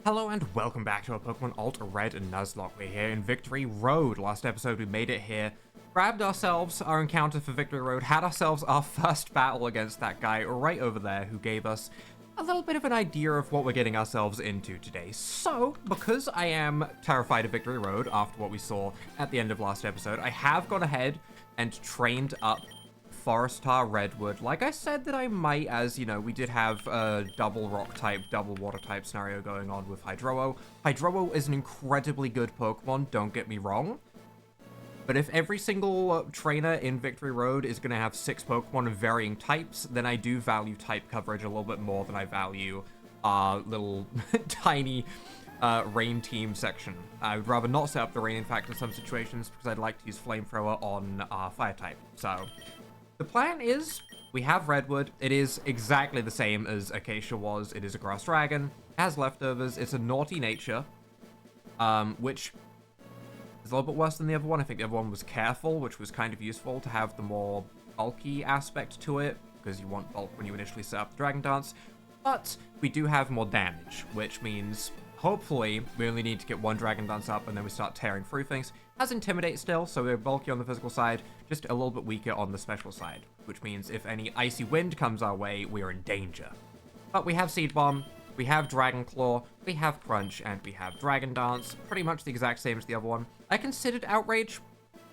Hello and welcome back to our Pokemon AlteRed and Nuzlocke. We're here in Victory Road. Last episode we made it here, grabbed ourselves our encounter for Victory Road, had ourselves our first battle against that guy right over there who gave us a little bit of an idea of what we're getting ourselves into today. So, because I am terrified of Victory Road after what we saw at the end of last episode, I have gone ahead and trained up Forestar Redwood, like I said that I might, as, you know, we did have a double rock type, double water type scenario going on with Hydro-O. Hydro-O is an incredibly good Pokemon, don't get me wrong. But if every single trainer in Victory Road is going to have 6 Pokemon of varying types, then I do value type coverage a little bit more than I value little tiny rain team section. I would rather not set up the rain, in fact, in some situations, because I'd like to use Flamethrower on fire type. So the plan is, we have Redwood. It is exactly the same as Acacia was. It is a grass dragon. It has leftovers. It's a naughty nature, which is a little bit worse than the other one. I think the other one was careful, which was kind of useful to have the more bulky aspect to it, because you want bulk when you initially set up the Dragon Dance. But we do have more damage, which means hopefully we only need to get 1 Dragon Dance up and then we start tearing through things. Has Intimidate still, so we're bulky on the physical side, just a little bit weaker on the special side, which means if any Icy Wind comes our way, we are in danger. But we have Seed Bomb, we have Dragon Claw, we have Crunch, and we have Dragon Dance, pretty much the exact same as the other one. I considered Outrage,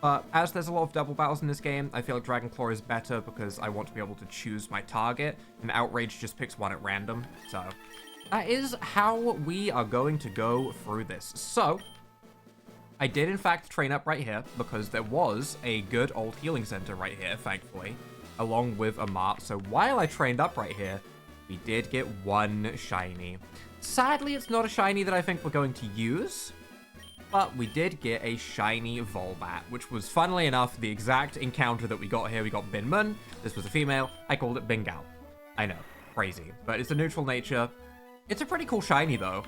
but as there's a lot of double battles in this game, I feel like Dragon Claw is better because I want to be able to choose my target, and Outrage just picks one at random, so that is how we are going to go through this. So I did, in fact, train up right here because there was a good old healing center right here, thankfully, along with a mart. So while I trained up right here, we did get 1 shiny. Sadly, it's not a shiny that I think we're going to use, but we did get a shiny Volbat, which was, funnily enough, the exact encounter that we got here. We got Binmun. This was a female. I called it Bingao. I know, crazy, but it's a neutral nature. It's a pretty cool shiny, though.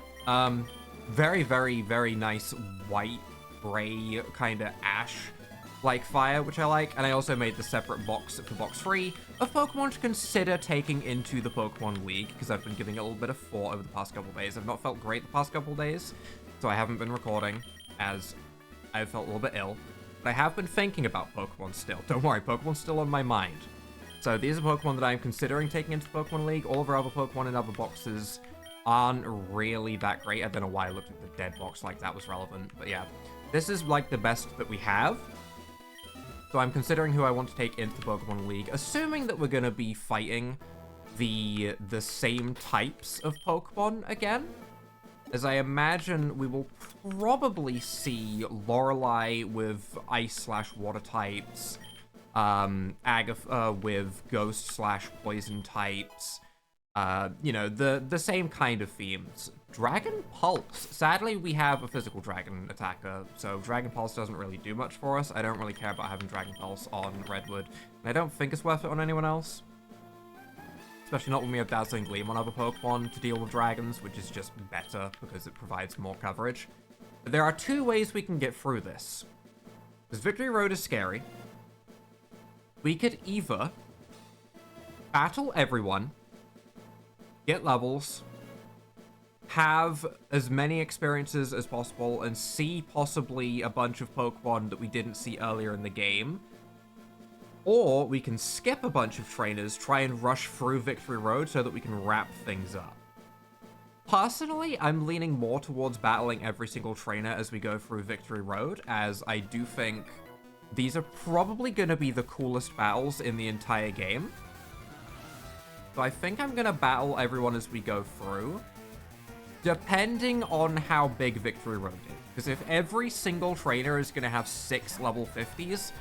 Very, very, very nice white, gray, kind of ash-like fire, which I like. And I also made the separate box for box 3 of Pokemon to consider taking into the Pokemon League, because I've been giving it a little bit of thought over the past couple of days. I've not felt great the past couple of days, so I haven't been recording, as I've felt a little bit ill. But I have been thinking about Pokemon still. Don't worry, Pokemon's still on my mind. So these are Pokemon that I'm considering taking into the Pokemon League. All of our other Pokemon in other boxes aren't really that great. I don't know why I looked at the dead box like that was relevant, but yeah. This is like the best that we have. So I'm considering who I want to take into the Pokemon League, assuming that we're going to be fighting the same types of Pokemon again. As I imagine we will probably see Lorelei with ice/water types, Agatha with ghost/poison types, you know, the same kind of themes. Dragon Pulse. Sadly, we have a physical dragon attacker, so Dragon Pulse doesn't really do much for us. I don't really care about having Dragon Pulse on Redwood, and I don't think it's worth it on anyone else. Especially not when we have Dazzling Gleam on other Pokemon to deal with dragons, which is just better because it provides more coverage. But there are 2 ways we can get through this. Because Victory Road is scary. We could either battle everyone, get levels, have as many experiences as possible, and see possibly a bunch of Pokemon that we didn't see earlier in the game. Or we can skip a bunch of trainers, try and rush through Victory Road so that we can wrap things up. Personally, I'm leaning more towards battling every single trainer as we go through Victory Road, as I do think these are probably going to be the coolest battles in the entire game. So I think I'm going to battle everyone as we go through, depending on how big Victory Road is. Because if every single trainer is going to have 6 level 50s,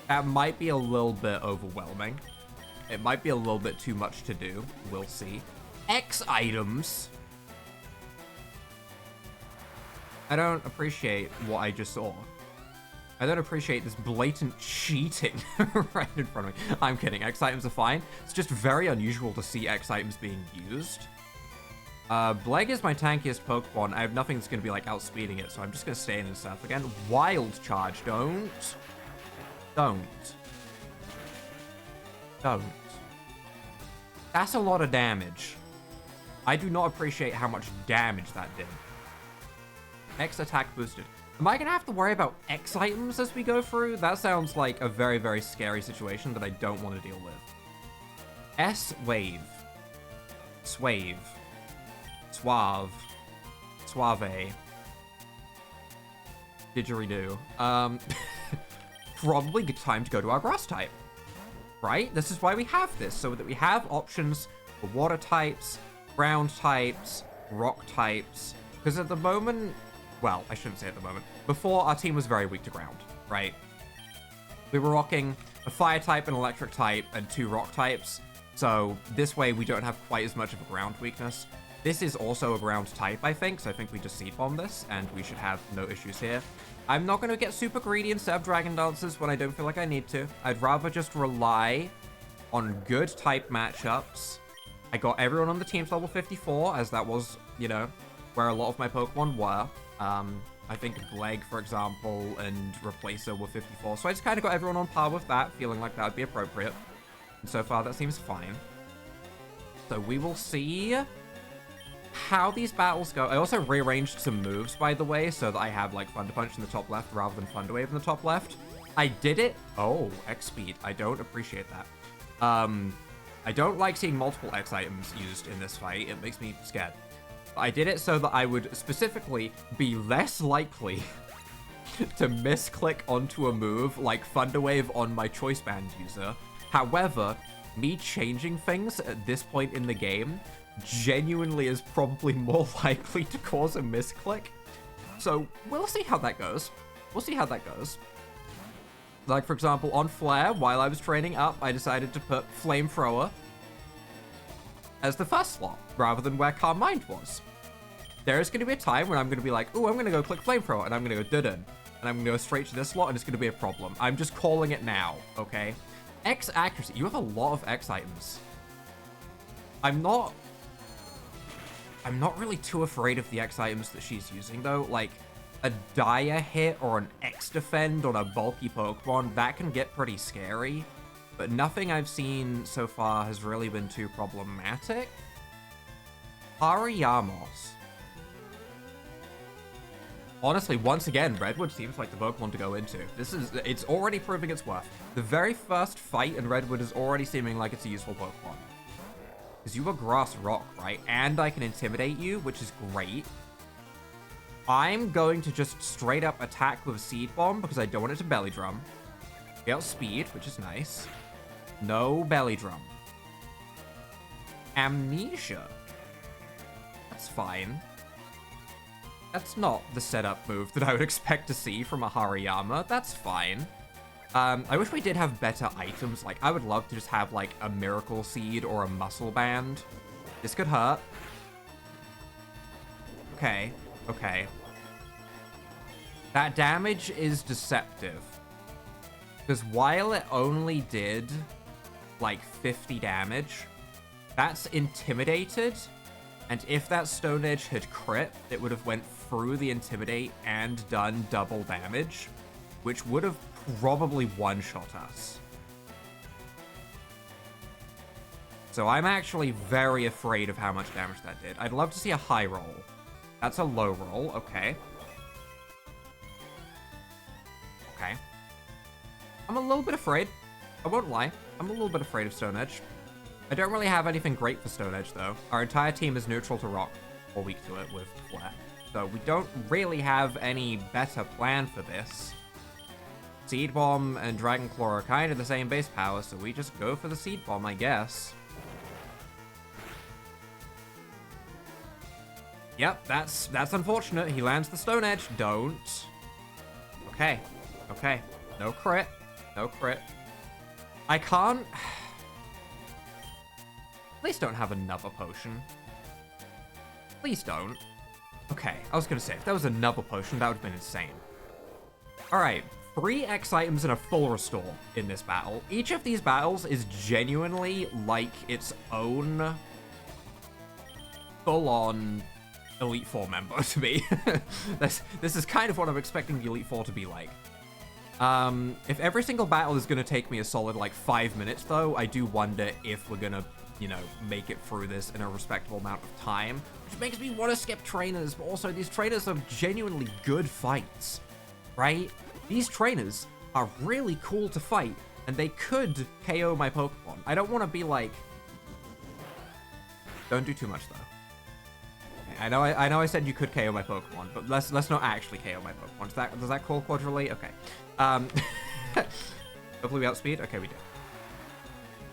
that might be a little bit overwhelming. It might be a little bit too much to do. We'll see. X items. I don't appreciate what I just saw. I don't appreciate this blatant cheating right in front of me. I'm kidding. X items are fine. It's just very unusual to see X items being used. Bleg is my tankiest Pokemon. I have nothing that's going to be, like, outspeeding it, so I'm just going to stay in and stuff again. Wild Charge. Don't. That's a lot of damage. I do not appreciate how much damage that did. X attack boosted. Am I going to have to worry about X items as we go through? That sounds like a very, very scary situation that I don't want to deal with. S wave. Swave. Suave. Suave. Didgeridoo. Probably good time to go to our grass type. Right? This is why we have this, so that we have options for water types, ground types, rock types. Because at the moment, well, I shouldn't say at the moment. Before, our team was very weak to ground, right? We were rocking a fire type, an electric type, and 2 rock types. So this way, we don't have quite as much of a ground weakness. This is also a ground type, I think, so I think we just Seed Bomb this, and we should have no issues here. I'm not going to get super greedy and set up Dragon Dances when I don't feel like I need to. I'd rather just rely on good type matchups. I got everyone on the team to level 54, as that was, you know, where a lot of my Pokemon were. I think Bleg, for example, and Replacer were 54, so I just kind of got everyone on par with that, feeling like that would be appropriate. And so far, that seems fine. So we will see how these battles go. I also rearranged some moves, by the way, so that I have, like, Thunder Punch in the top left rather than Thunder Wave in the top left. I did it. Oh, X speed. I don't appreciate that. I don't like seeing multiple X items used in this fight. It makes me scared. I did it so that I would specifically be less likely to misclick onto a move like Thunder Wave on my Choice Band user. However, me changing things at this point in the game genuinely is probably more likely to cause a misclick. So we'll see how that goes. We'll see how that goes. Like, for example, on Flare, while I was training up, I decided to put Flamethrower as the first slot, rather than where Calm Mind was. There is going to be a time when I'm going to be like, ooh, I'm going to go click Flamethrower, and I'm going to go dudun, and I'm going to go straight to this slot, and it's going to be a problem. I'm just calling it now, okay? X accuracy. You have a lot of X items. I'm not really too afraid of the X items that she's using, though. Like, a Dire hit or an X defend on a bulky Pokemon, that can get pretty scary. But nothing I've seen so far has really been too problematic. Hariyamos. Honestly, once again, Redwood seems like the Pokemon to go into. It's already proving its worth. The very first fight in Redwood is already seeming like it's a useful Pokemon. Because you were Grass Rock, right? And I can Intimidate you, which is great. I'm going to just straight up attack with Seed Bomb because I don't want it to Belly Drum. We outspeed, which is nice. No Belly Drum. Amnesia. That's fine. That's not the setup move that I would expect to see from a Hariyama. That's fine. I wish we did have better items. Like, I would love to just have, like, a Miracle Seed or a Muscle Band. This could hurt. Okay. Okay. That damage is deceptive. Because while it only did, like, 50 damage, that's intimidated. And if that Stone Edge had crit, it would have went through the Intimidate and done double damage, which would have probably one-shot us. So I'm actually very afraid of how much damage that did. I'd love to see a high roll. That's a low roll, okay. Okay. I'm a little bit afraid. I won't lie. I'm a little bit afraid of Stone Edge. I don't really have anything great for Stone Edge, though. Our entire team is neutral to Rock, or weak to it with Flare. So we don't really have any better plan for this. Seed Bomb and Dragon Claw are kind of the same base power, so we just go for the Seed Bomb, I guess. Yep, that's unfortunate. He lands the Stone Edge. Don't. Okay. Okay. No crit. No crit. I can't... Please don't have another potion. Please don't. Okay, I was gonna say, if there was another potion, that would have been insane. Alright, 3 X items and a full restore in this battle. Each of these battles is genuinely like its own full-on Elite Four member to me. This is kind of what I'm expecting the Elite Four to be like. If every single battle is gonna take me a solid, like, 5 minutes, though, I do wonder if we're gonna you know, make it through this in a respectable amount of time, which makes me want to skip trainers, but also these trainers are genuinely good fights, right? These trainers are really cool to fight, and they could KO my Pokemon. I don't want to be like... Don't do too much, though. Okay, I know I said you could KO my Pokemon, but let's not actually KO my Pokemon. Does that call Quadrille? Okay. Hopefully we outspeed? Okay, we do.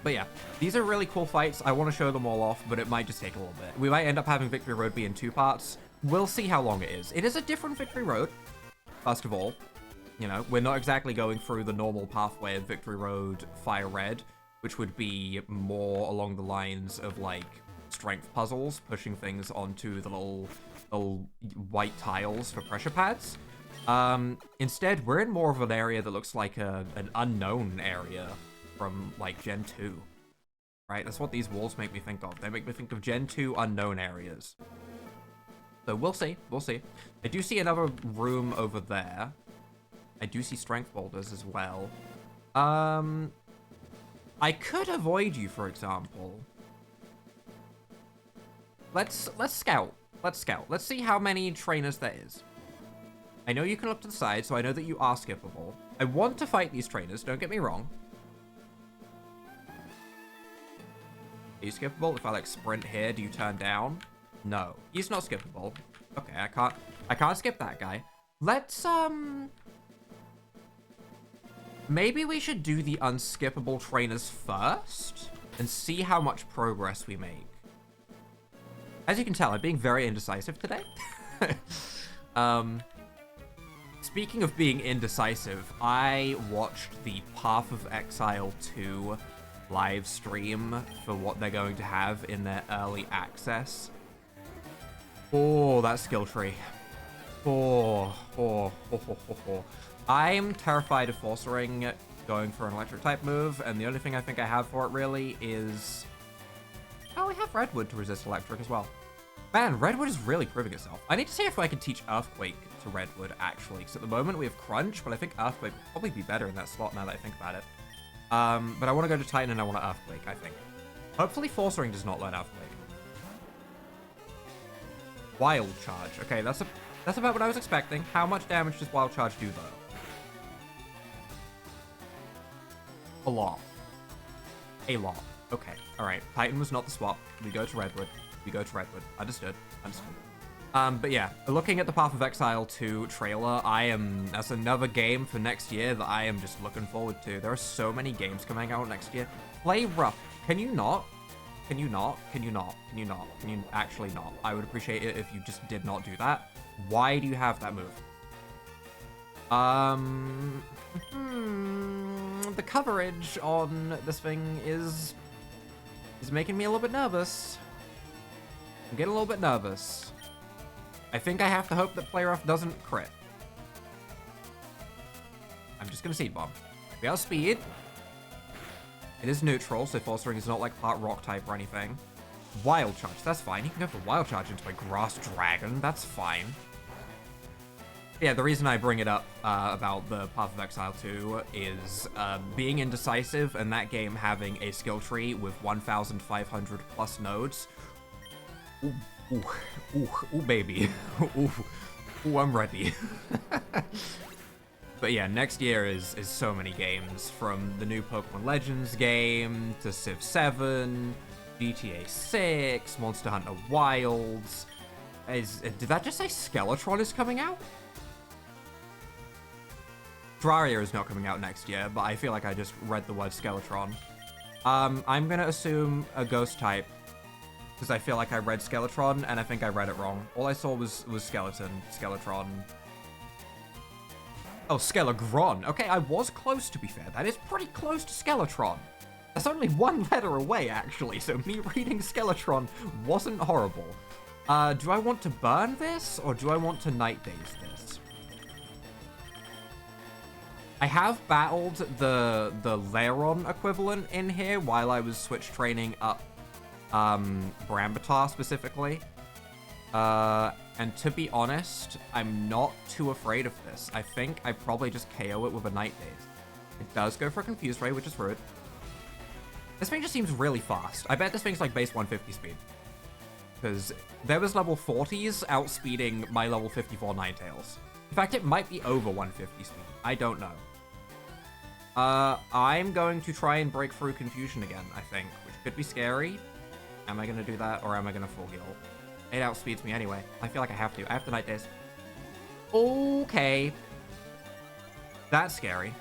But yeah, these are really cool fights. I want to show them all off, but it might just take a little bit. We might end up having Victory Road be in 2 parts. We'll see how long it is. It is a different Victory Road, first of all. You know, we're not exactly going through the normal pathway of Victory Road Fire Red, which would be more along the lines of, like, strength puzzles, pushing things onto the little white tiles for pressure pads. Instead, we're in more of an area that looks like an unknown area from, like, Gen 2. Right? That's what these walls make me think of. They make me think of Gen 2 unknown areas. So we'll see. We'll see. I do see another room over there. I do see strength boulders as well. I could avoid you, for example. Let's scout. Let's scout. Let's see how many trainers there is. I know you can look to the side, so I know that you are skippable. I want to fight these trainers, don't get me wrong. Are you skippable? If I, like, sprint here, do you turn down? No. He's not skippable. Okay, I can't skip that guy. Let's, maybe we should do the unskippable trainers first and see how much progress we make. As you can tell, I'm being very indecisive today. Speaking of being indecisive, I watched the Path of Exile 2 live stream for what they're going to have in their early access. Oh, that skill tree. I'm terrified of Force Ring going for an electric type move, and the only thing I think I have for it really is... Oh, we have Redwood to resist electric as well. Man, Redwood is really proving itself. I need to see if I can teach Earthquake to Redwood, actually, because at the moment we have Crunch, but I think Earthquake would probably be better in that slot now that I think about it. But I want to go to Titan and I want to Earthquake, I think. Hopefully Force Ring does not learn Earthquake. Wild Charge. Okay, that's about what I was expecting. How much damage does Wild Charge do, though? A lot. A lot. Okay, alright. Titan was not the swap. We go to Redwood. We go to Redwood. Understood. Understood. But yeah, looking at the Path of Exile 2 trailer, that's another game for next year that I am just looking forward to. There are so many games coming out next year. Play rough. Can you not? Can you not? Can you not? Can you not? Can you actually not? I would appreciate it if you just did not do that. Why do you have that move? The coverage on this thing is making me a little bit nervous. I'm getting a little bit nervous. I think I have to hope that Play Rough doesn't crit. I'm just gonna Seed Bomb. We outspeed. It is neutral, so Force Ring is not like part Rock type or anything. Wild Charge, that's fine. You can go for Wild Charge into a Grass Dragon, that's fine. Yeah, the reason I bring it up about the Path of Exile 2 is being indecisive and that game having a skill tree with 1,500 plus nodes. Ooh, baby. Ooh, I'm ready. But yeah, next year is so many games, from the new Pokemon Legends game, to Civ 7, GTA 6, Monster Hunter Wilds. Did that just say Skeletron is coming out? Terraria is not coming out next year, but I feel like I just read the word Skeletron. I'm gonna assume a ghost type, because I feel like I read Skeletron, and I think I read it wrong. All I saw was Skeletron. Oh, Skelegron. Okay, I was close, to be fair. That is pretty close to Skeletron. That's only one letter away, actually, so me reading Skeletron wasn't horrible. Do I want to burn this, or do I want to Night Daze this? I have battled the Lairon equivalent in here while I was switch training up Brambatar specifically. And to be honest, I'm not too afraid of this. I think I probably just KO it with a Night Daze. It does go for a Confuse Ray, which is rude. This thing just seems really fast. I bet this thing's like base 150 speed. Because there was level 40s outspeeding my level 54 Ninetales. In fact, it might be over 150 speed. I don't know. I'm going to try and break through Confusion again, I think, which could be scary. Am I going to do that, or am I going to full heal? It outspeeds me anyway. I feel like I have to. I have the Night Days. Okay. That's scary.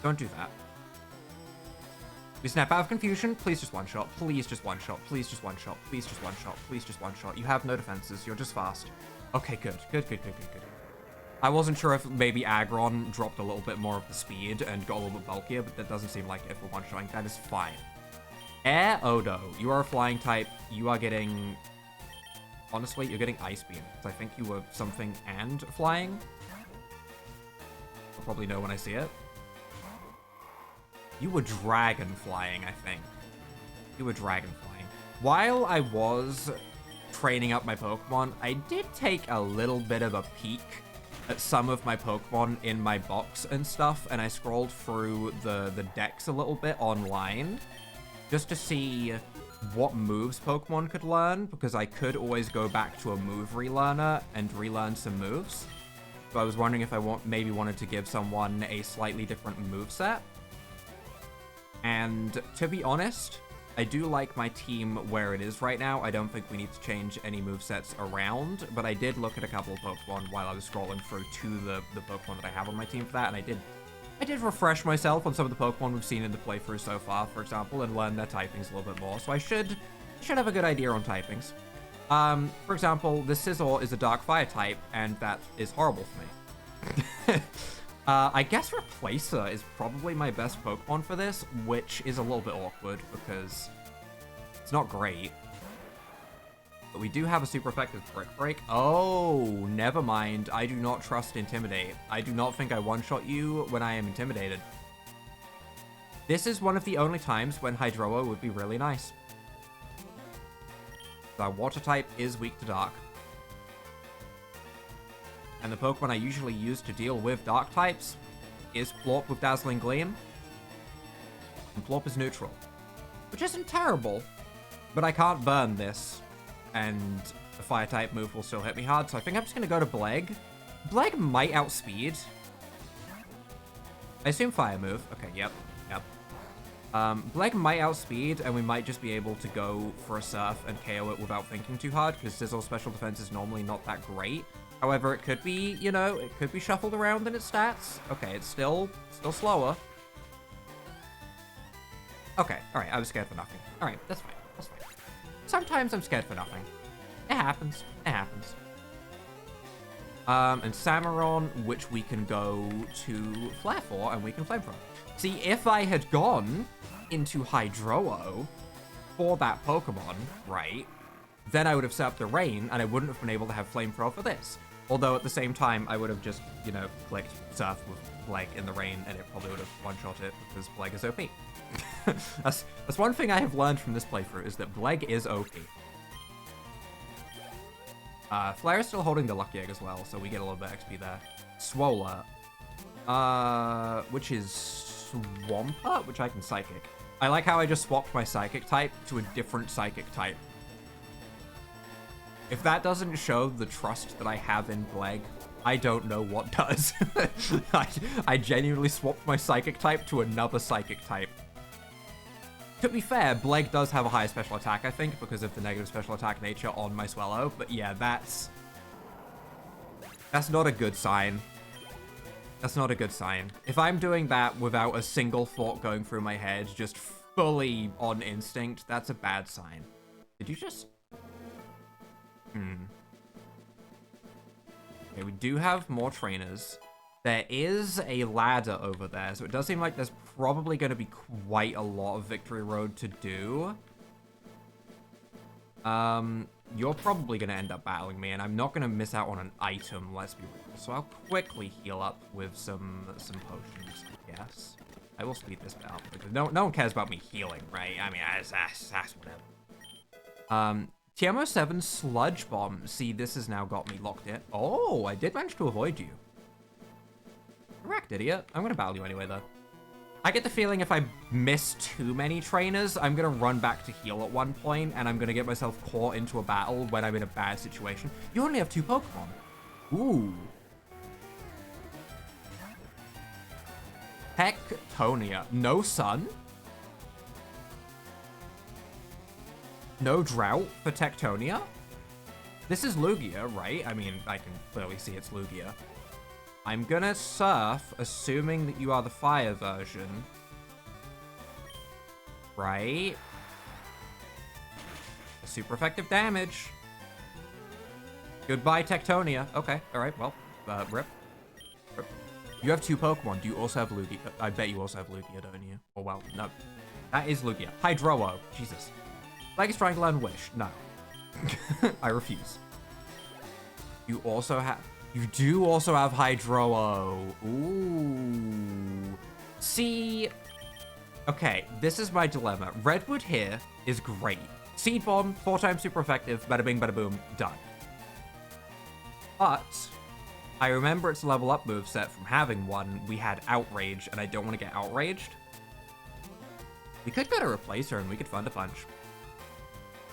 Don't do that. We snap out of Confusion. Please just one-shot. Please just one-shot. Please just one-shot. Please just one-shot. Please just one-shot. You have no defenses. You're just fast. Okay, good. Good, good, good, good, good. I wasn't sure if maybe Aggron dropped a little bit more of the speed and got a little bit bulkier, but that doesn't seem like it for one-shotting. That is fine. Air Odo. You are a flying type. You are getting... Honestly, you're getting Ice Beam. I think you were something and flying. I'll probably know when I see it. You were Dragon Flying, I think. You were Dragon Flying. While I was training up my Pokemon, I did take a little bit of a peek at some of my Pokemon in my box and stuff, and I scrolled through the decks a little bit online just to see what moves Pokemon could learn, because I could always go back to a move relearner and relearn some moves. So I was wondering if I maybe wanted to give someone a slightly different moveset. And to be honest, I do like my team where it is right now. I don't think we need to change any movesets around, but I did look at a couple of Pokemon while I was scrolling through to the Pokemon that I have on my team for that, and I did refresh myself on some of the Pokemon we've seen in the playthrough so far, for example, and learn their typings a little bit more. So I should have a good idea on typings. For example, this Scizor is a Dark Fire type, and that is horrible for me. I guess Replacer is probably my best Pokemon for this, which is a little bit awkward because it's not great. But we do have a super effective Brick Break. Oh, never mind. I do not trust Intimidate. I do not think I one-shot you when I am intimidated. This is one of the only times when Hydroa would be really nice. The Water type is weak to Dark. And the Pokemon I usually use to deal with Dark types is Plorp with Dazzling Gleam. And Plorp is neutral. Which isn't terrible, but I can't burn this. And the Fire type move will still hit me hard, so I think I'm just going to go to Bleg. Bleg might outspeed. I assume Fire move. Okay, yep. Bleg might outspeed, and we might just be able to go for a Surf and KO it without thinking too hard, because Sizzle's special defense is normally not that great. However, it could be, you know, it could be shuffled around in its stats. Okay, it's still slower. Okay, alright, I was scared for nothing. Alright, that's fine, that's fine. Sometimes I'm scared for nothing. It happens, it happens. And Samaron, which we can go to Flare for, and we can Flame Throw. See, if I had gone into Hydro-O for that Pokemon, right, then I would have set up the Rain, and I wouldn't have been able to have Flame Throw for this. Although at the same time, I would have just, you know, clicked Surf with Bleg in the Rain, and it probably would have one-shot it because Bleg is OP. That's one thing I have learned from this playthrough, is that Bleg is OP. Flare is still holding the Lucky Egg as well, so we get a little bit XP there. Swola, which is Swampert, which I can Psychic. I like how I just swapped my Psychic type to a different Psychic type. If that doesn't show the trust that I have in Bleg, I don't know what does. I genuinely swapped my Psychic type to another Psychic type. To be fair, Bleg does have a higher special attack, I think, because of the negative special attack nature on my Swellow. But yeah, that's not a good sign. That's not a good sign. If I'm doing that without a single thought going through my head, just fully on instinct, that's a bad sign. Did you just... Okay, we do have more trainers. There is a ladder over there, so it does seem like there's probably going to be quite a lot of Victory Road to do. You're probably going to end up battling me, and I'm not going to miss out on an item, let's be real. So I'll quickly heal up with some potions, I guess. I will speed this up, because no one cares about me healing, right? I mean, that's whatever. TMO7 Sludge Bomb. See, this has now got me locked in. Oh, I did manage to avoid you. Correct, idiot. I'm going to battle you anyway, though. I get the feeling if I miss too many trainers, I'm gonna run back to heal at one point, and I'm gonna get myself caught into a battle when I'm in a bad situation. You only have 2 Pokemon. Ooh. Tectonia. No sun? No drought for Tectonia? This is Lugia, right? I mean, I can clearly see it's Lugia. I'm gonna Surf, assuming that you are the fire version. Right? Super effective damage. Goodbye, Tectonia. Okay, alright, well, rip. Rip. You have 2 Pokemon. Do you also have Lugia? I bet you also have Lugia, don't you? Oh, well, no. That is Lugia. Hydro-O. Jesus. Legacy Triangle and Wish. No. I refuse. You also have... You do also have Hydro-O. Ooh. See... Okay, this is my dilemma. Redwood here is great. Seed Bomb, 4 times super effective, bada bing, bada boom, done. But... I remember its level up moveset from having one. We had Outrage, and I don't want to get outraged. We could go to Replacer, and we could Thunder Punch.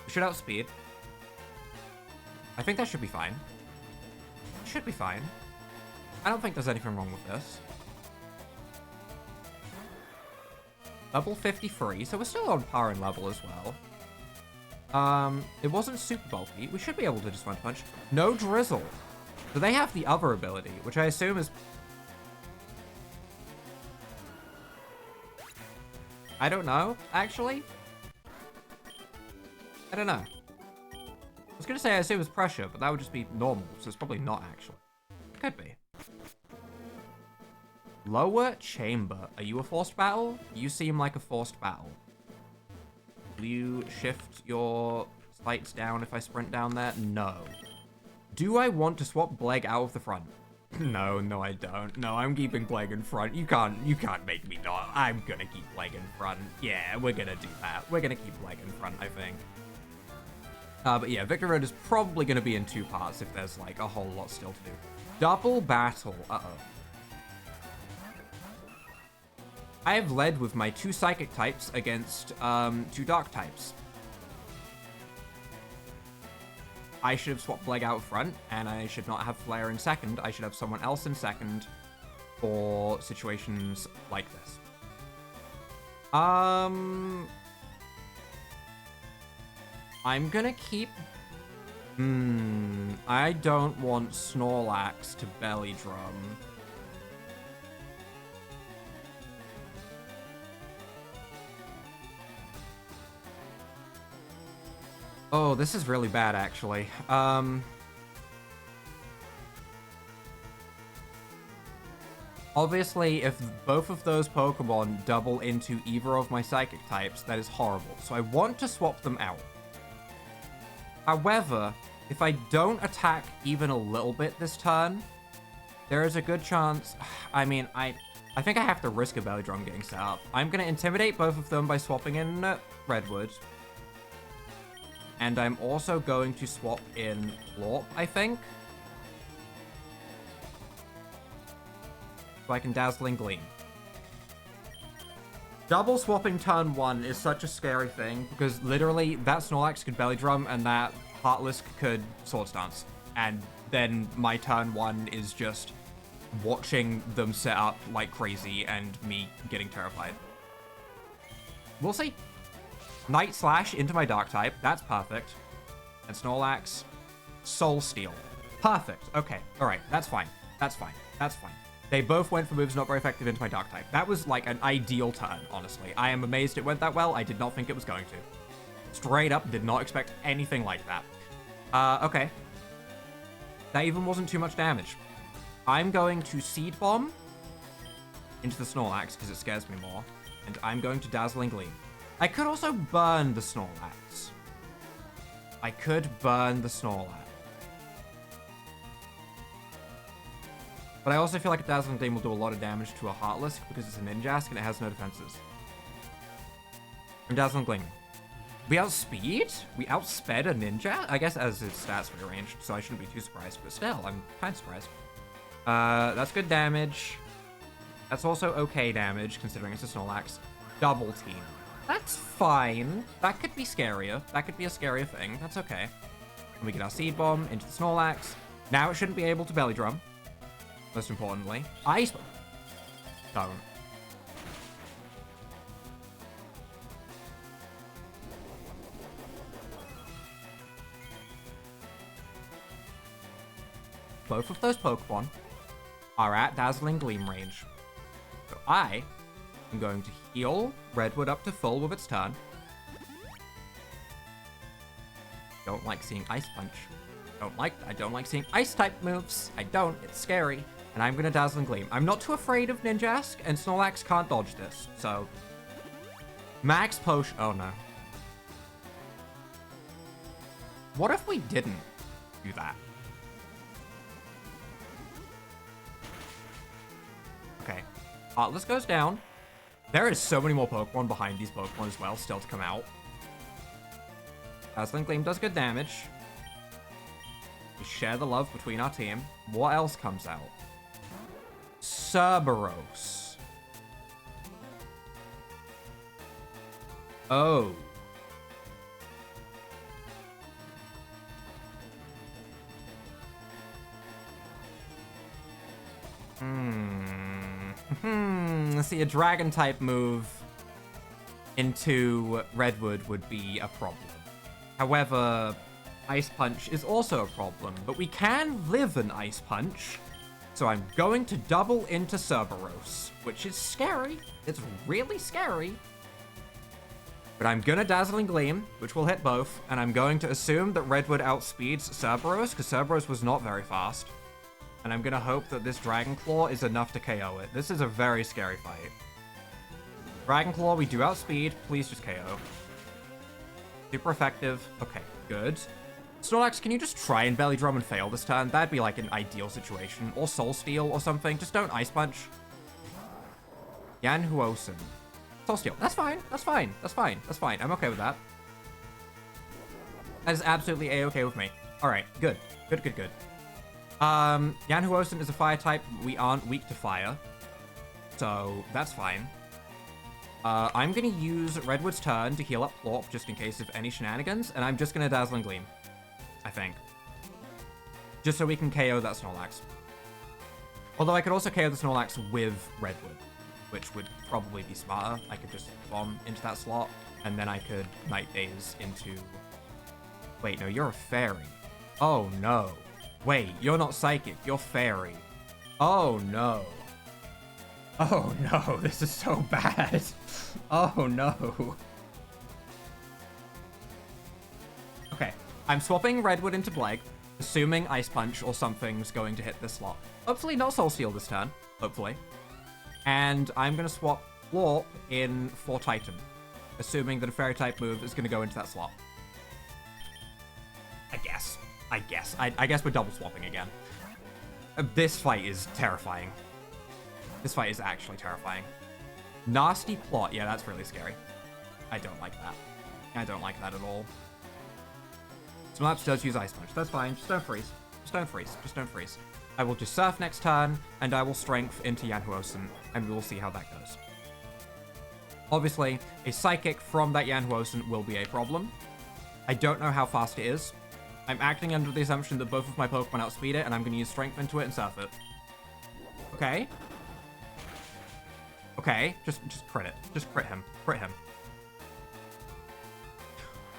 We should outspeed. I think that should be fine. Should be fine. I don't think there's anything wrong with this. Level 53, so we're still on par in level as well. It wasn't super bulky. We should be able to just Thunder Punch. No Drizzle. So they have the other ability, which I assume is... I don't know, actually. I don't know. I was gonna say I assume it's pressure, but that would just be normal, so it's probably not actually. It could be. Lower Chamber. Are you a forced battle? You seem like a forced battle. Will you shift your sights down if I sprint down there? No. Do I want to swap Bleg out of the front? No, I don't. No, I'm keeping Bleg in front. You can't make me not. I'm gonna keep Bleg in front. Yeah, we're gonna do that. We're gonna keep Bleg in front, I think. But yeah, Victory Road is probably gonna be in 2 parts if there's like a whole lot still to do. Double battle. Uh-oh. I have led with my 2 psychic types against 2 dark types. I should have swapped Bleg out front, and I should not have Flare in second. I should have someone else in second for situations like this. I'm gonna keep... I don't want Snorlax to Belly Drum. Oh, this is really bad, actually. Obviously, if both of those Pokemon double into either of my Psychic types, that is horrible. So I want to swap them out. However, if I don't attack even a little bit this turn, there is a good chance... I mean, I think I have to risk a Belly Drum getting set up. I'm going to Intimidate both of them by swapping in Redwood. And I'm also going to swap in Lorp, I think. So I can Dazzling Gleam. Double swapping turn 1 is such a scary thing, because literally that Snorlax could Belly Drum and that Heartless could Swords Dance. And then my turn 1 is just watching them set up like crazy and me getting terrified. We'll see. Night Slash into my Dark type. That's perfect. And Snorlax, Soul Steal. Perfect. Okay. All right. That's fine. That's fine. That's fine. They both went for moves not very effective into my Dark type. That was like an ideal turn, honestly. I am amazed it went that well. I did not think it was going to. Straight up, did not expect anything like that. Okay. That even wasn't too much damage. I'm going to Seed Bomb into the Snorlax because it scares me more. And I'm going to Dazzling Gleam. I could also burn the Snorlax. I could burn the Snorlax. But I also feel like a Dazzling Gleam will do a lot of damage to a Heartless because it's a Ninjask and it has no defenses. I'm Dazzling Gleam. We outspeed? We outsped a Ninja? I guess as its stats rearranged, so I shouldn't be too surprised. But still, I'm kind of surprised. That's good damage. That's also okay damage, considering it's a Snorlax. Double Team. That's fine. That could be scarier. That could be a scarier thing. That's okay. And we get our Seed Bomb into the Snorlax. Now it shouldn't be able to Belly Drum. Most importantly. Ice Bomb. Don't. Both of those Pokemon are at Dazzling Gleam range. So I am going to heal Redwood up to full with its turn. Don't like seeing Ice Punch. I don't like seeing Ice-type moves. I don't. It's scary. And I'm going to Dazzling Gleam. I'm not too afraid of Ninjask, and Snorlax can't dodge this. So, Max Potion. Oh, no. What if we didn't do that? Okay. Heartless goes down. There is so many more Pokemon behind these Pokemon as well, still to come out. Dazzling Gleam does good damage. We share the love between our team. What else comes out? Cerberus. Oh. Let's see, a Dragon-type move into Redwood would be a problem. However, Ice Punch is also a problem, but we can live an Ice Punch. So I'm going to double into Cerberus, which is scary. It's really scary. But I'm gonna Dazzling Gleam, which will hit both, and I'm going to assume that Redwood outspeeds Cerberus, because Cerberus was not very fast. And I'm gonna hope that this Dragon Claw is enough to KO it. This is a very scary fight. Dragon Claw, we do outspeed. Please just KO. Super effective. Okay, good. Snorlax, can you just try and Belly Drum and fail this turn? That'd be like an ideal situation. Or Soul Steal or something. Just don't Ice Punch. Yan Huosen. Soul Steal. That's fine. That's fine. That's fine. That's fine. I'm okay with that. That is absolutely A-okay with me. Alright, good. Good, good, good. Yan Huosen is a fire type. We aren't weak to fire. So, that's fine. I'm going to use Redwood's turn to heal up Plorp just in case of any shenanigans. And I'm just going to Dazzling Gleam. I think. Just so we can KO that Snorlax. Although I could also KO the Snorlax with Redwood, which would probably be smarter. I could just bomb into that slot, and then I could Night Daze into... Wait, no, you're a fairy. Oh, no. Wait, you're not psychic, you're fairy. Oh, no. Oh, no, this is so bad. Oh, no. Okay. I'm swapping Redwood into Bleg, assuming Ice Punch or something's going to hit this slot. Hopefully not Soul Steal this turn. Hopefully. And I'm going to swap Plorp in for Titan, assuming that a Fairy-type move is going to go into that slot. I guess. I guess we're double swapping again. This fight is terrifying. This fight is actually terrifying. Nasty Plot. Yeah, that's really scary. I don't like that. I don't like that at all. Snorlax does use Ice Punch. That's fine. Just don't freeze. Just don't freeze. Just don't freeze. I will just Surf next turn, and I will Strength into Yan Huosen, and we will see how that goes. Obviously, a Psychic from that Yan Huosen will be a problem. I don't know how fast it is. I'm acting under the assumption that both of my Pokemon outspeed it, and I'm going to use Strength into it and Surf it. Okay. Okay. Just crit it. Just crit him. Crit him.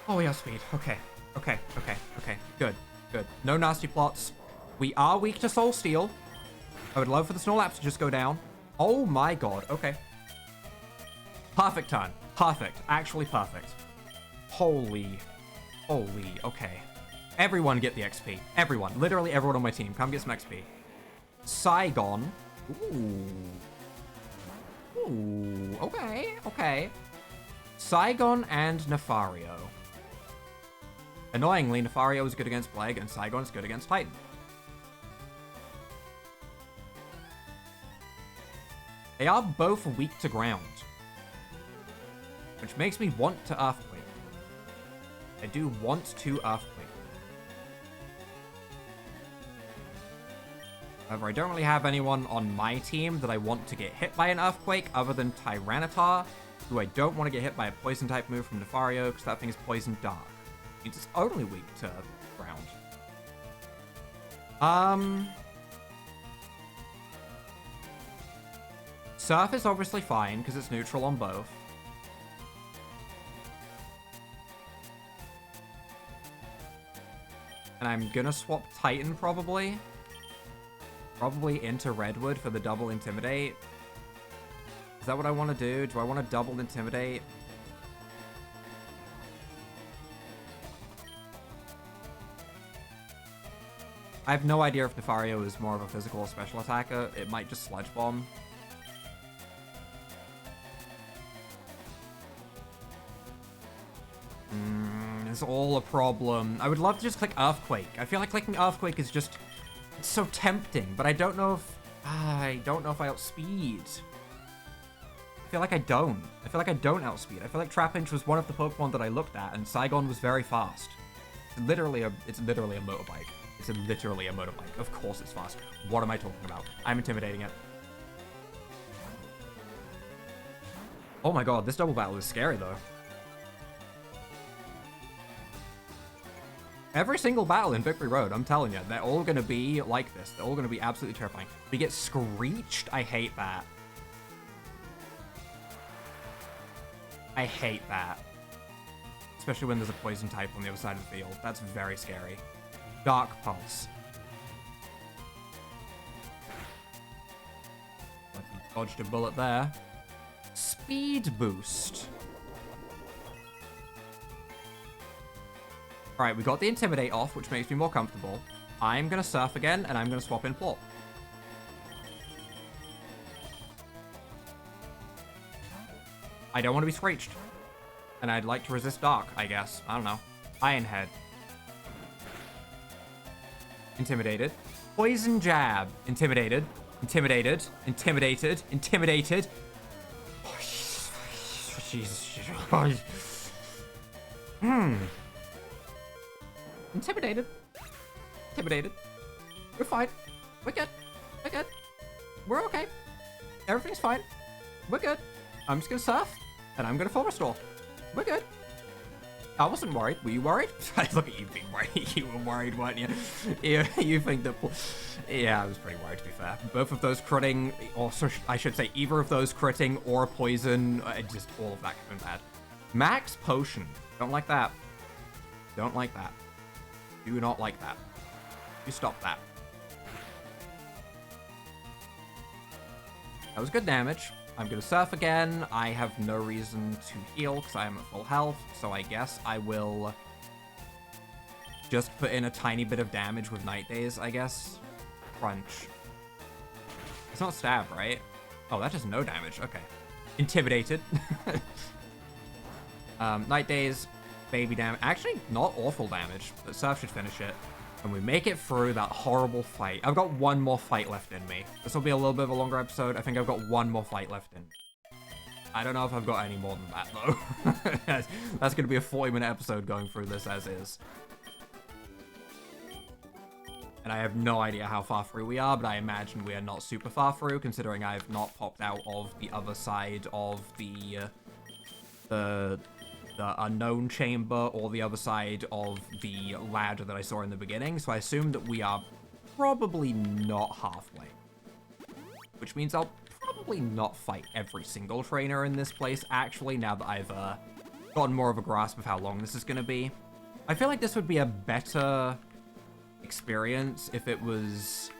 Oh, we outspeed. Okay. Okay. Good. No nasty plots. We are weak to Soul Steal. I would love for the Snorlax to just go down. Oh my god. Okay. Perfect turn. Perfect. Actually perfect. Holy. Okay. Everyone get the XP. Everyone. Literally everyone on my team. Come get some XP. Saigon. Ooh. Okay. Saigon and Nefario. Annoyingly, Nefario is good against Bleg, and Saigon is good against Titan. They are both weak to ground, which makes me want to Earthquake. I do want to Earthquake. However, I don't really have anyone on my team that I want to get hit by an Earthquake other than Tyranitar, who I don't want to get hit by a Poison-type move from Nefario, because that thing is Poison Dark. It's only weak to ground. Surf is obviously fine, because it's neutral on both. And I'm gonna swap Titan, probably. Probably into Redwood for the double Intimidate. Is that what I want to do? Do I want to double Intimidate? I have no idea if Nefario is more of a physical or special attacker. It might just Sludge Bomb. It's all a problem. I would love to just click Earthquake. I feel like clicking Earthquake is just... It's so tempting, but I don't know if... I don't know if I outspeed. I feel like I don't. I feel like I don't outspeed. I feel like Trapinch was one of the Pokemon that I looked at, and Saigon was very fast. It's literally a motorbike. It's literally a motorbike. Of course it's fast. What am I talking about? I'm intimidating it. Oh my god, this double battle is scary, though. Every single battle in Victory Road, I'm telling you, they're all going to be like this. They're all going to be absolutely terrifying. We get Screeched. I hate that. I hate that. Especially when there's a poison type on the other side of the field. That's very scary. Dark Pulse. Dodged a bullet there. Speed Boost. Alright, we got the Intimidate off, which makes me more comfortable. I'm going to Surf again, and I'm going to swap in Plop. I don't want to be Screeched. And I'd like to resist Dark, I guess. I don't know. Iron Head. Intimidated. Poison Jab. Intimidated. Intimidated. Intimidated. Intimidated. Oh, Jesus. Intimidated. Intimidated. We're fine. We're good. We're good. We're okay. Everything's fine. We're good. I'm just gonna Surf, and I'm gonna Full Restore. We're good. I wasn't worried. Were you worried? Look at you being worried. You were worried, weren't you? You think that... Yeah, I was pretty worried, to be fair. Both of those critting, or I should say either of those critting or poison, just all of that could have been bad. Max Potion. Don't like that. Don't like that. Do not like that. You stop that. That was good damage. I'm gonna Surf again. I have no reason to heal because I am at full health, so I guess I will just put in a tiny bit of damage with Night Days, I guess. Crunch. It's not Stab, right? Oh, that does no damage. Okay. Intimidated. Night Days, baby damage. Actually, not awful damage, but Surf should finish it. And we make it through that horrible fight. I've got one more fight left in me. This will be a little bit of a longer episode. I think I've got one more fight left in me. I don't know if I've got any more than that, though. That's going to be a 40-minute episode going through this as is. And I have no idea how far through we are, but I imagine we are not super far through, considering I have not popped out of the other side of the unknown chamber or the other side of the ladder that I saw in the beginning, so I assume that we are probably not halfway. Which means I'll probably not fight every single trainer in this place, actually, now that I've gotten more of a grasp of how long this is going to be. I feel like this would be a better experience if it was...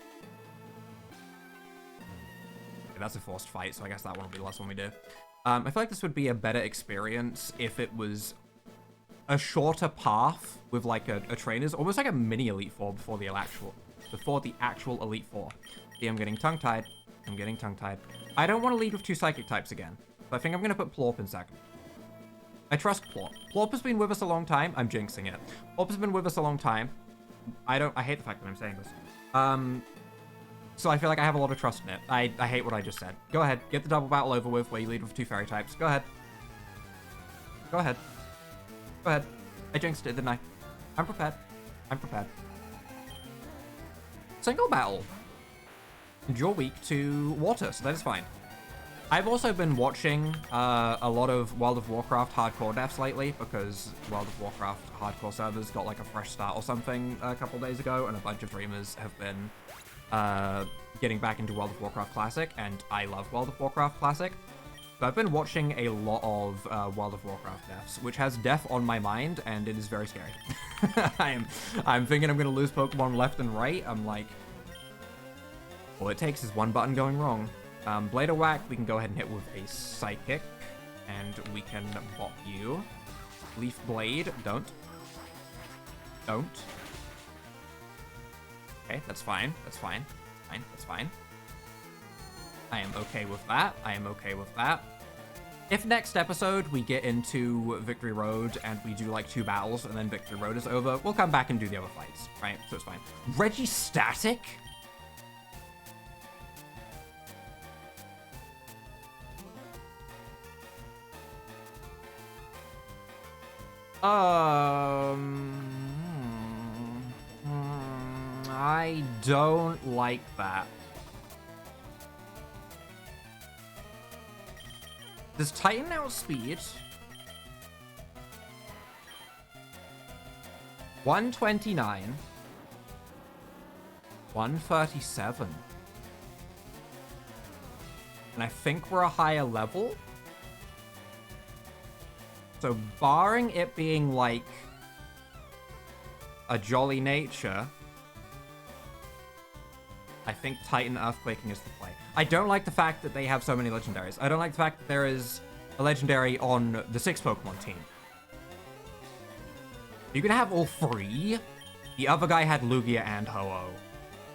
Okay, that's a forced fight, so I guess that one will be the last one we do. I feel like this would be a better experience if it was a shorter path with like a trainer's, almost like a mini Elite Four before the actual Elite Four. See, I'm getting tongue-tied. I'm getting tongue-tied. I don't want to lead with two Psychic types again, so I think I'm going to put Plorp in second. I trust Plorp. Plorp has been with us a long time. I'm jinxing it. Plorp has been with us a long time. I hate the fact that I'm saying this. So I feel like I have a lot of trust in it. I hate what I just said. Go ahead. Get the double battle over with where you lead with two fairy types. Go ahead. Go ahead. Go ahead. I jinxed it, didn't I? I'm prepared. I'm prepared. Single battle. And you're weak to water, so that is fine. I've also been watching a lot of World of Warcraft hardcore devs lately because World of Warcraft hardcore servers got like a fresh start or something a couple days ago, and a bunch of streamers have been getting back into World of Warcraft Classic, and I love World of Warcraft Classic. So I've been watching a lot of World of Warcraft devs, which has death on my mind, and it is very scary. I'm thinking I'm going to lose Pokemon left and right. I'm like, all it takes is one button going wrong. Blade of Whack, we can go ahead and hit with a Psychic, and we can bop you. Leaf Blade, don't. Okay, that's fine, that's fine. That's fine. I am okay with that. If next episode we get into Victory Road and we do like 2 battles and then Victory Road is over, we'll come back and do the other fights, right? So it's fine. Reggie Static? I don't like that. Does Titan outspeed? 129. 137. And I think we're a higher level. So barring it being like a jolly nature, I think Titan Earthquaking is the play. I don't like the fact that they have so many legendaries. I don't like the fact that there is a legendary on the 6 Pokemon team. You can have all 3. The other guy had Lugia and Ho-Oh.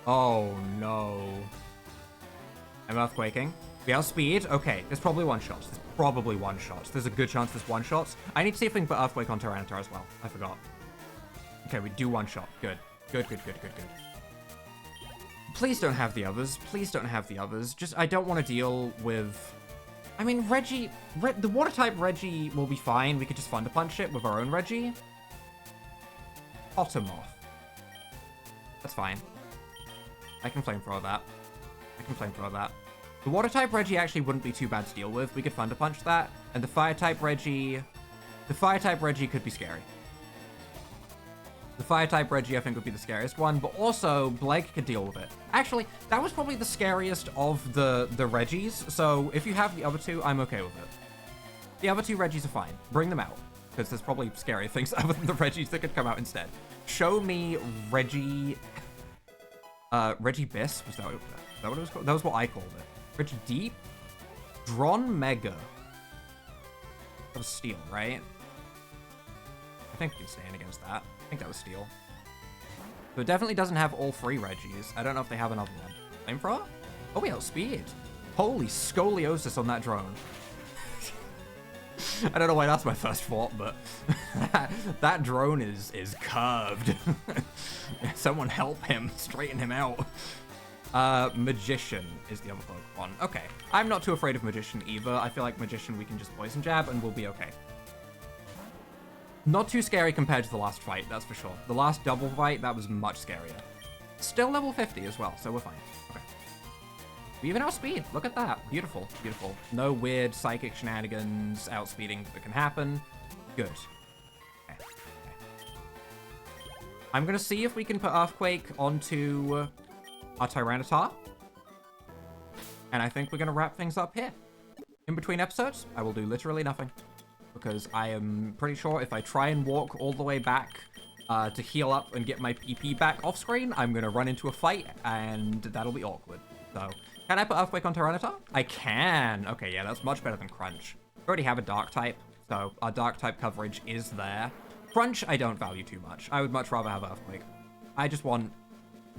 Oh no. I'm Earthquaking. We outspeed. Okay, there's probably one-shots. There's a good chance there's one-shots. I need to see if we can put Earthquake on Tyranitar as well. I forgot. Okay, we do one-shot. Good. Good. Please don't have the others. Just, I don't want to deal with... I mean, Reggie... the Water-type Reggie will be fine. We could just Thunder Punch it with our own Reggie. Ottermoth. That's fine. I can Flamethrower that. The Water-type Reggie actually wouldn't be too bad to deal with. We could Thunder Punch that. And the Fire-type Reggie... The Fire-type Reggie could be scary. The Fire-type Reggie, I think, would be the scariest one, but also Blake could deal with it. Actually, that was probably the scariest of the Reggies, so if you have the other 2, I'm okay with it. The other 2 Reggies are fine. Bring them out, because there's probably scarier things other than the Reggies that could come out instead. Show me Reggie... Reggie Biss? Was that what it was called? That was what I called it. Reggie Deep? Dron Mega. That was Steel, right? I think we can stand against that. I think that was Steel. So it definitely doesn't have all 3 Reggies. I don't know if they have another one. Flamethrower? Oh, we outspeed. Holy scoliosis on that drone. I don't know why that's my first thought, but that drone is curved. Someone help him. Straighten him out. Magician is the other Pokemon. Okay. I'm not too afraid of Magician either. I feel like Magician we can just Poison Jab and we'll be okay. Not too scary compared to the last fight, that's for sure. The last double fight, that was much scarier. Still level 50 as well, so we're fine. Okay. We even outspeed. Look at that. Beautiful. No weird psychic shenanigans, outspeeding that can happen. Good. Okay. I'm gonna see if we can put Earthquake onto our Tyranitar. And I think we're gonna wrap things up here. In between episodes, I will do literally nothing. Because I am pretty sure if I try and walk all the way back to heal up and get my PP back off screen, I'm going to run into a fight, and that'll be awkward. So, can I put Earthquake on Tyranitar? I can! Okay, yeah, that's much better than Crunch. We already have a Dark type, so our Dark type coverage is there. Crunch, I don't value too much. I would much rather have Earthquake. I just want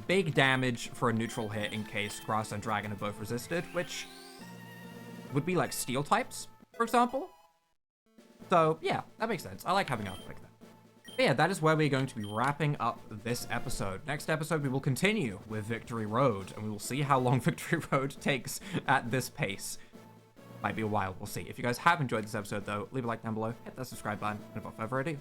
big damage for a neutral hit in case Grass and Dragon are both resisted, which would be like Steel types, for example. So, yeah, that makes sense. I like having Earthquake there. But yeah, that is where we're going to be wrapping up this episode. Next episode, we will continue with Victory Road, and we will see how long Victory Road takes at this pace. Might be a while, we'll see. If you guys have enjoyed this episode, though, leave a like down below, hit that subscribe button, and without further ado,